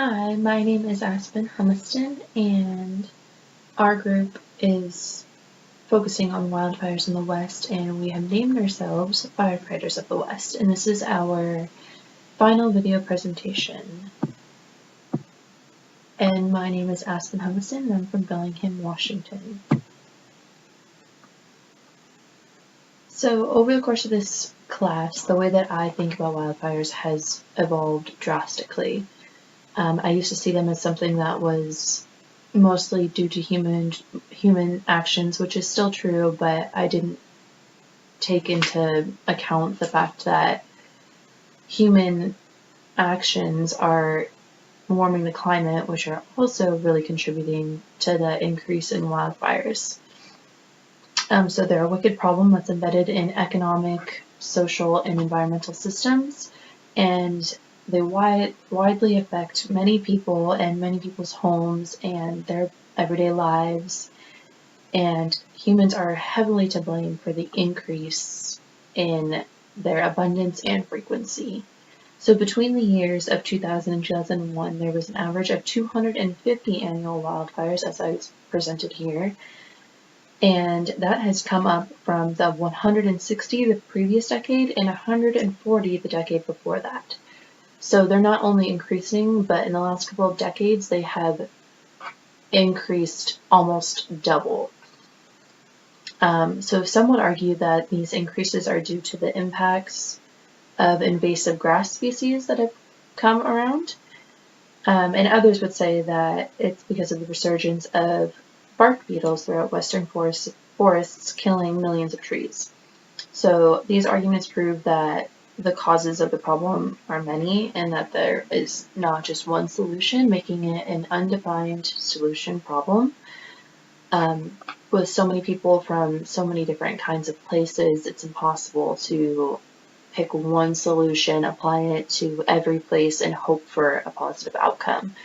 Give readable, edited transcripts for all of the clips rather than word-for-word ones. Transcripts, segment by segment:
Hi, my name is Aspen Humiston, and our group is focusing on wildfires in the West, and we have named ourselves Firefighters of the West, and this is our final video presentation. And my name is Aspen Humiston, and I'm from Bellingham, Washington. So over the course of this class, the way that I think about wildfires has evolved drastically. I used to see them as something that was mostly due to human actions, which is still true, but I didn't take into account the fact that human actions are warming the climate, which are also really contributing to the increase in wildfires. So they're a wicked problem that's embedded in economic, social, and environmental systems, and they widely affect many people and many people's homes and their everyday lives, and humans are heavily to blame for the increase in their abundance and frequency. So between the years of 2000 and 2001, there was an average of 250 annual wildfires, as I presented here, and that has come up from the 160 the previous decade and 140 the decade before that. So they're not only increasing, but in the last couple of decades, they have increased almost double. So some would argue that these increases are due to the impacts of invasive grass species that have come around. And others would say that it's because of the resurgence of bark beetles throughout western forests killing millions of trees. So these arguments prove that the causes of the problem are many and that there is not just one solution, making it an undefined solution problem. With so many people from so many different kinds of places, it's impossible to pick one solution, apply it to every place, and hope for a positive outcome.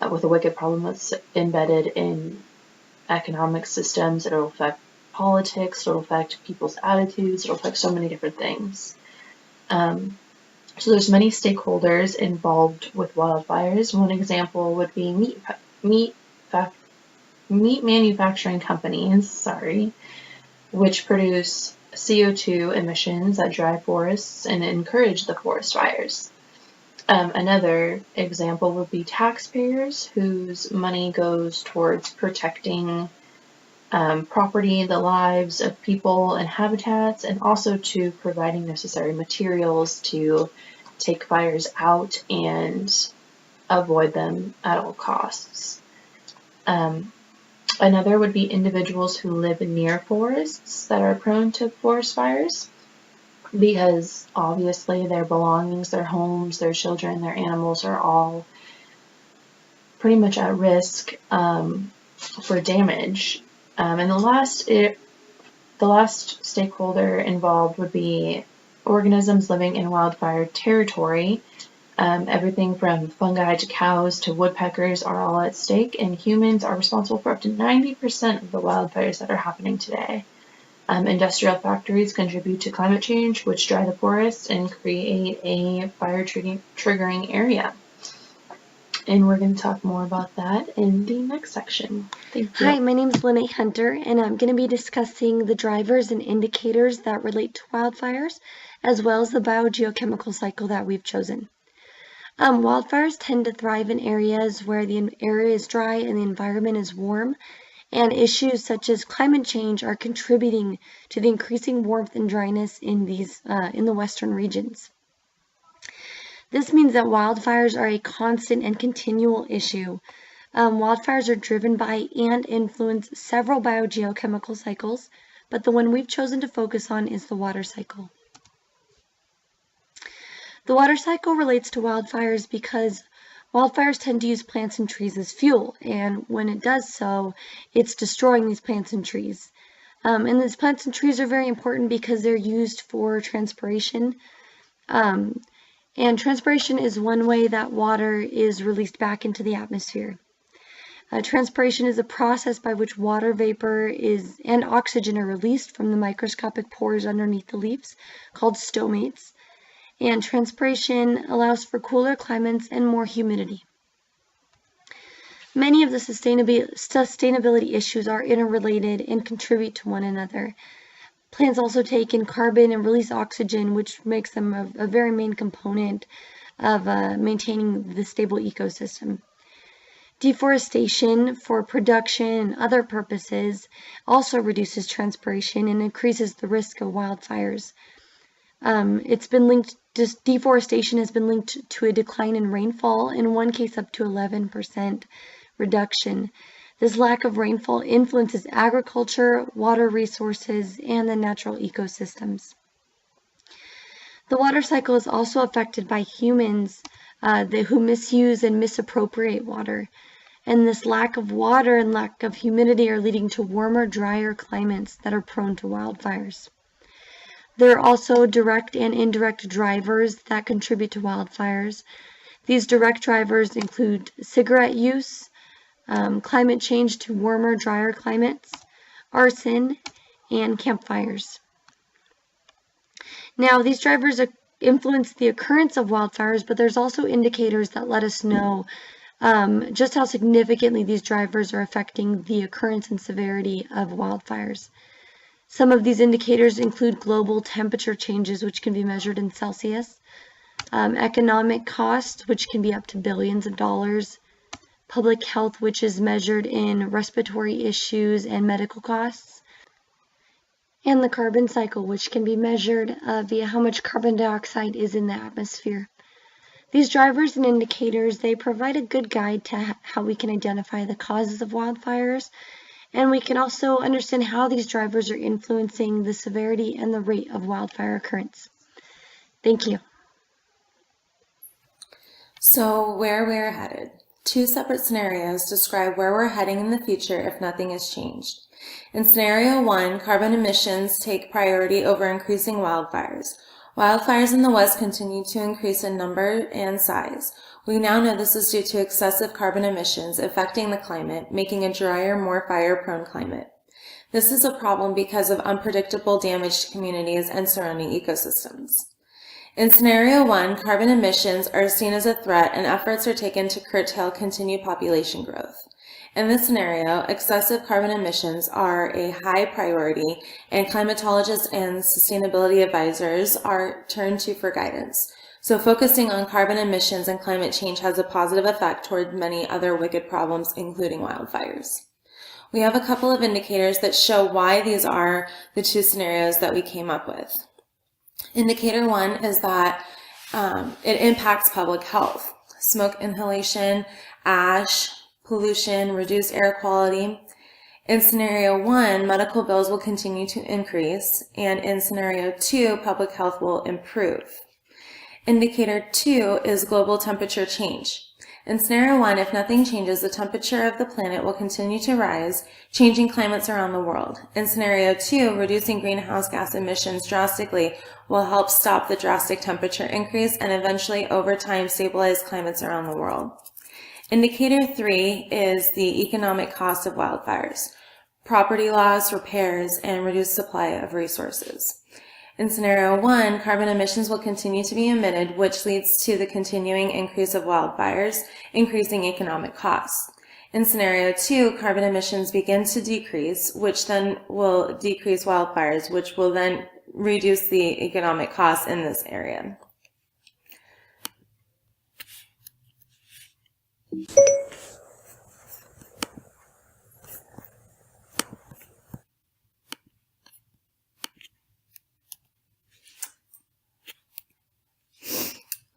With a wicked problem that's embedded in economic systems, it'll affect politics, it'll affect people's attitudes, it'll affect so many different things. So there's many stakeholders involved with wildfires. One example would be meat manufacturing companies, which produce CO2 emissions that drive forests and encourage the forest fires. Another example would be taxpayers, whose money goes towards protecting property, the lives of people and habitats, and also to providing necessary materials to take fires out and avoid them at all costs. Another would be individuals who live near forests that are prone to forest fires, because obviously their belongings, their homes, their children, their animals are all pretty much at risk for damage. And the last stakeholder involved would be organisms living in wildfire territory. Everything from fungi to cows to woodpeckers are all at stake, and humans are responsible for up to 90% of the wildfires that are happening today. Industrial factories contribute to climate change, which dry the forests and create a fire triggering area. And we're going to talk more about that in the next section. Thank you. Hi, my name is Lene Hunter, and I'm going to be discussing the drivers and indicators that relate to wildfires, as well as the biogeochemical cycle that we've chosen. Wildfires tend to thrive in areas where the area is dry and the environment is warm, and issues such as climate change are contributing to the increasing warmth and dryness in the western regions. This means that wildfires are a constant and continual issue. Wildfires are driven by and influence several biogeochemical cycles, but the one we've chosen to focus on is the water cycle. The water cycle relates to wildfires because wildfires tend to use plants and trees as fuel, and when it does so, it's destroying these plants and trees. And these plants and trees are very important because they're used for transpiration. And transpiration is one way that water is released back into the atmosphere. Transpiration is a process by which water vapor and oxygen are released from the microscopic pores underneath the leaves, called stomates. And transpiration allows for cooler climates and more humidity. Many of the sustainability issues are interrelated and contribute to one another. Plants also take in carbon and release oxygen, which makes them a very main component of maintaining the stable ecosystem. Deforestation for production and other purposes also reduces transpiration and increases the risk of wildfires. Deforestation has been linked to a decline in rainfall, in one case up to 11% reduction. This lack of rainfall influences agriculture, water resources, and the natural ecosystems. The water cycle is also affected by humans who misuse and misappropriate water. And this lack of water and lack of humidity are leading to warmer, drier climates that are prone to wildfires. There are also direct and indirect drivers that contribute to wildfires. These direct drivers include cigarette use, climate change to warmer, drier climates, arson, and campfires. Now, these drivers influence the occurrence of wildfires, but there's also indicators that let us know just how significantly these drivers are affecting the occurrence and severity of wildfires. Some of these indicators include global temperature changes, which can be measured in Celsius, economic cost, which can be up to billions of dollars, public health, which is measured in respiratory issues and medical costs, and the carbon cycle, which can be measured via how much carbon dioxide is in the atmosphere. These drivers and indicators, they provide a good guide to how we can identify the causes of wildfires, and we can also understand how these drivers are influencing the severity and the rate of wildfire occurrence. Thank you. So where we're headed. 2 separate scenarios describe where we're heading in the future if nothing has changed. In scenario 1, carbon emissions take priority over increasing wildfires. Wildfires in the West continue to increase in number and size. We now know this is due to excessive carbon emissions affecting the climate, making a drier, more fire-prone climate. This is a problem because of unpredictable damage to communities and surrounding ecosystems. In scenario 1, carbon emissions are seen as a threat and efforts are taken to curtail continued population growth. In this scenario, excessive carbon emissions are a high priority, and climatologists and sustainability advisors are turned to for guidance. So focusing on carbon emissions and climate change has a positive effect toward many other wicked problems, including wildfires. We have a couple of indicators that show why these are the 2 scenarios that we came up with. Indicator 1 is that it impacts public health. Smoke inhalation, ash, pollution, reduced air quality. In scenario 1, medical bills will continue to increase, and in scenario 2, public health will improve. Indicator 2 is global temperature change. In scenario 1, if nothing changes, the temperature of the planet will continue to rise, changing climates around the world. In scenario 2, reducing greenhouse gas emissions drastically will help stop the drastic temperature increase and eventually, over time, stabilize climates around the world. Indicator 3 is the economic cost of wildfires, property loss, repairs, and reduced supply of resources. In scenario 1, carbon emissions will continue to be emitted, which leads to the continuing increase of wildfires, increasing economic costs. In scenario 2, carbon emissions begin to decrease, which then will decrease wildfires, which will then reduce the economic costs in this area.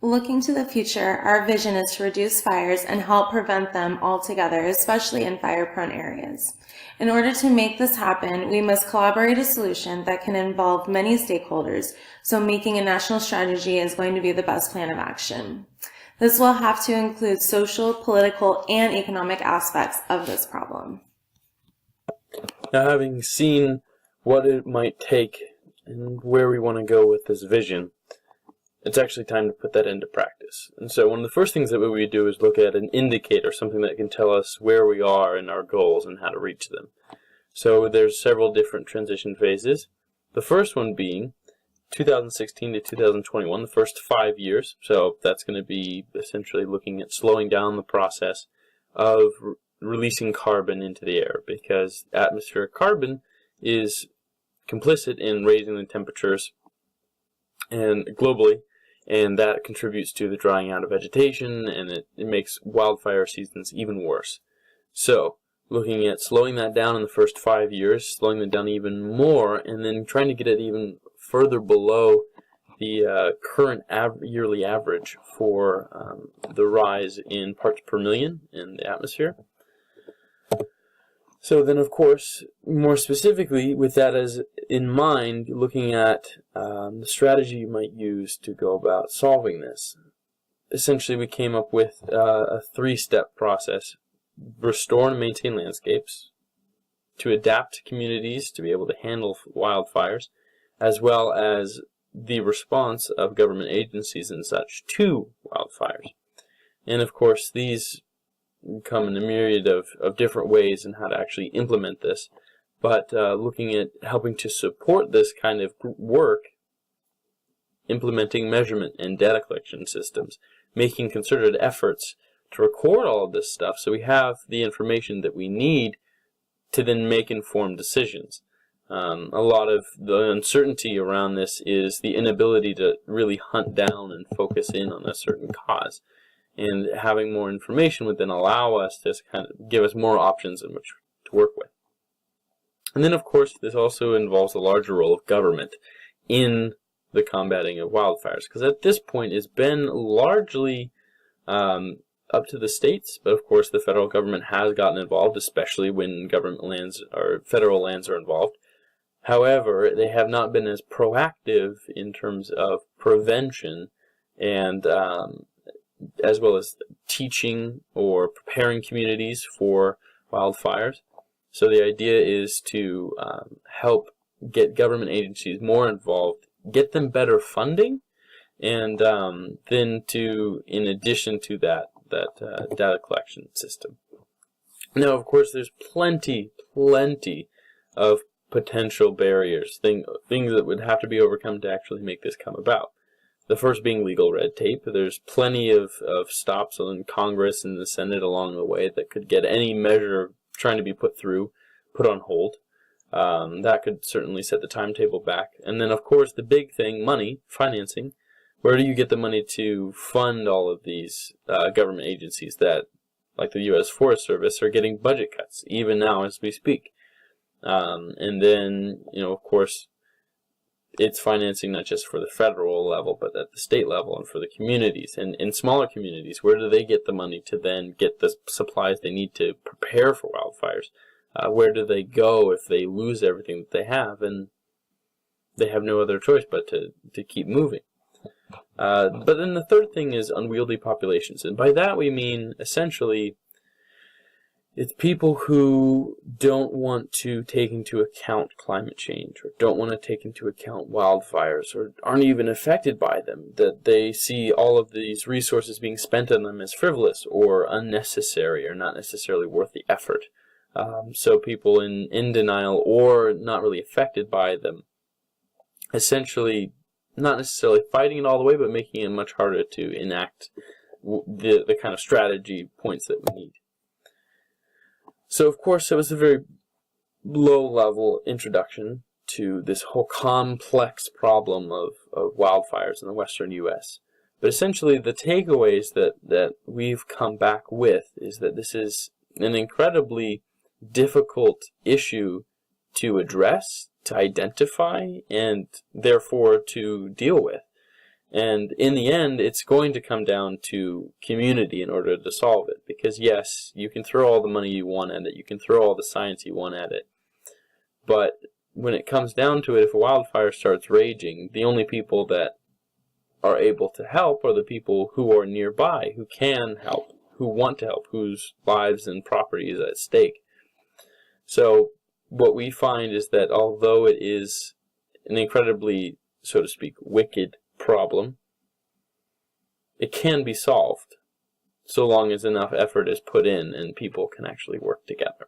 Looking to the future, our vision is to reduce fires and help prevent them altogether, especially in fire-prone areas. In order to make this happen, we must collaborate a solution that can involve many stakeholders, so making a national strategy is going to be the best plan of action. This will have to include social, political, and economic aspects of this problem. Now, having seen what it might take and where we want to go with this vision, it's actually time to put that into practice. And so one of the first things that we do is look at an indicator, something that can tell us where we are in our goals and how to reach them. So there's several different transition phases. The first one being 2016 to 2021, the first 5 years. So that's going to be essentially looking at slowing down the process of releasing carbon into the air, because atmospheric carbon is complicit in raising the temperatures and globally, and that contributes to the drying out of vegetation, and it makes wildfire seasons even worse. So, looking at slowing that down in the first 5 years, slowing it down even more, and then trying to get it even further below the current yearly average for the rise in parts per million in the atmosphere. So then, of course, more specifically, with that as in mind, looking at the strategy you might use to go about solving this. Essentially, we came up with a 3-step process: restore and maintain landscapes, to adapt communities to be able to handle wildfires, as well as the response of government agencies and such to wildfires. And of course, these come in a myriad of different ways in how to actually implement this. But looking at helping to support this kind of work, implementing measurement and data collection systems, making concerted efforts to record all of this stuff so we have the information that we need to then make informed decisions. A lot of the uncertainty around this is the inability to really hunt down and focus in on a certain cause. And having more information would then allow us to kind of give us more options in which to work with. And then, of course, this also involves a larger role of government in the combating of wildfires, because at this point it's been largely up to the states, but of course the federal government has gotten involved, especially when government lands or federal lands are involved. However, they have not been as proactive in terms of prevention and as well as teaching or preparing communities for wildfires. So the idea is to help get government agencies more involved, get them better funding, and then to, in addition to that data collection system. Now, of course, there's plenty of potential barriers, things that would have to be overcome to actually make this come about. The first being legal red tape. There's plenty of stops in Congress and the Senate along the way that could get any measure trying to be put on hold. That could certainly set the timetable back. And then, of course, the big thing, money, financing. Where do you get the money to fund all of these government agencies that, like the U.S. Forest Service, are getting budget cuts, even now as we speak? And then, of course, it's financing not just for the federal level, but at the state level and for the communities. And in smaller communities, where do they get the money to then get the supplies they need to prepare for wildfires? Where do they go if they lose everything that they have and they have no other choice but to keep moving? But then the third thing is unwieldy populations. And by that we mean, essentially, it's people who don't want to take into account climate change, or don't want to take into account wildfires, or aren't even affected by them, that they see all of these resources being spent on them as frivolous or unnecessary or not necessarily worth the effort. So people in denial or not really affected by them, essentially not necessarily fighting it all the way, but making it much harder to enact the kind of strategy points that we need. So, of course, it was a very low-level introduction to this whole complex problem of wildfires in the western U.S. But essentially, the takeaways that we've come back with is that this is an incredibly difficult issue to address, to identify, and therefore to deal with. And in the end, it's going to come down to community in order to solve it. Because yes, you can throw all the money you want at it, you can throw all the science you want at it, but when it comes down to it, if a wildfire starts raging, the only people that are able to help are the people who are nearby, who can help, who want to help, whose lives and property is at stake. So what we find is that although it is an incredibly, so to speak, wicked problem, it can be solved so long as enough effort is put in and people can actually work together.